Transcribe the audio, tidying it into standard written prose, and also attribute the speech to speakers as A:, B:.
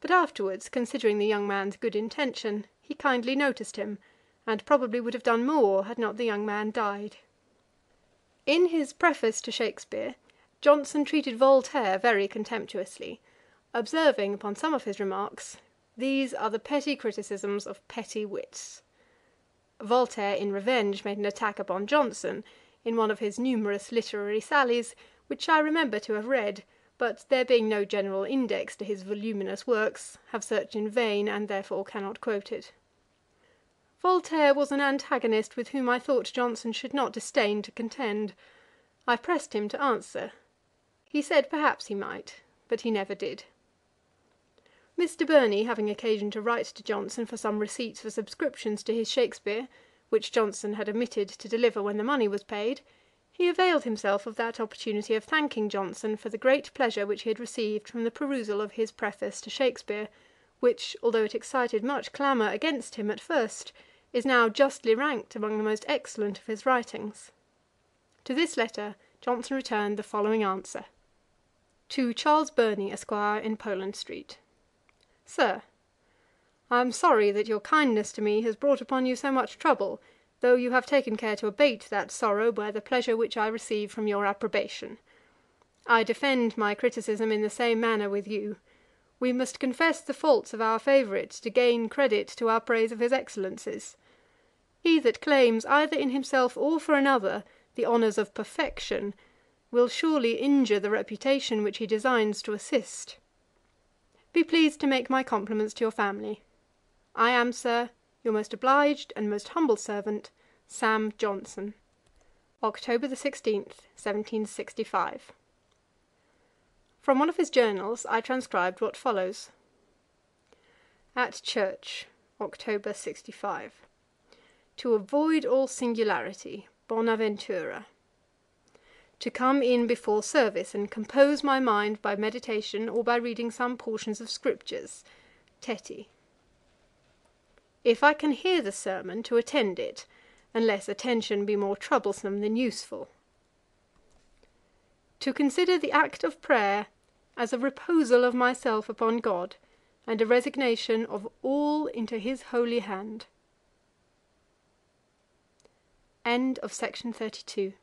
A: but afterwards, considering the young man's good intention, he kindly noticed him, and probably would have done more, had not the young man died. In his preface to Shakspeare, Johnson treated Voltaire very contemptuously, observing upon some of his remarks, "These are the petty criticisms of petty wits." Voltaire, in revenge, made an attack upon Johnson, in one of his numerous literary sallies, which I remember to have read, but there being no general index to his voluminous works, have searched in vain, and therefore cannot quote it. Voltaire was an antagonist with whom I thought Johnson should not disdain to contend. I pressed him to answer. He said perhaps he might, but he never did. Mr. Burney having occasion to write to Johnson for some receipts for subscriptions to his Shakspeare, which Johnson had omitted to deliver when the money was paid, he availed himself of that opportunity of thanking Johnson for the great pleasure which he had received from the perusal of his preface to Shakspeare, which, although it excited much clamour against him at first, is now justly ranked among the most excellent of his writings. To this letter Johnson returned the following answer: To Charles Burney, Esq. in Poland Street. Sir, I am sorry that your kindness to me has brought upon you so much trouble, though you have taken care to abate that sorrow by the pleasure which I receive from your approbation. I defend my criticism in the same manner with you. We must confess the faults of our favourite to gain credit to our praise of his excellencies. He that claims, either in himself or for another, the honours of perfection, will surely injure the reputation which he designs to assist. Be pleased to make my compliments to your family. I am, Sir, your most obliged and most humble servant, Sam. Johnson. October 16, 1765. From one of his journals I transcribed what follows: At church, October 65. To avoid all singularity, Bonaventura. To come in before service, and compose my mind by meditation, or by reading some portions of scriptures, Tetty. If I can hear the sermon, to attend it, unless attention be more troublesome than useful. To consider the act of prayer as a reposal of myself upon God, and a resignation of all into his holy hand. End of Section 32.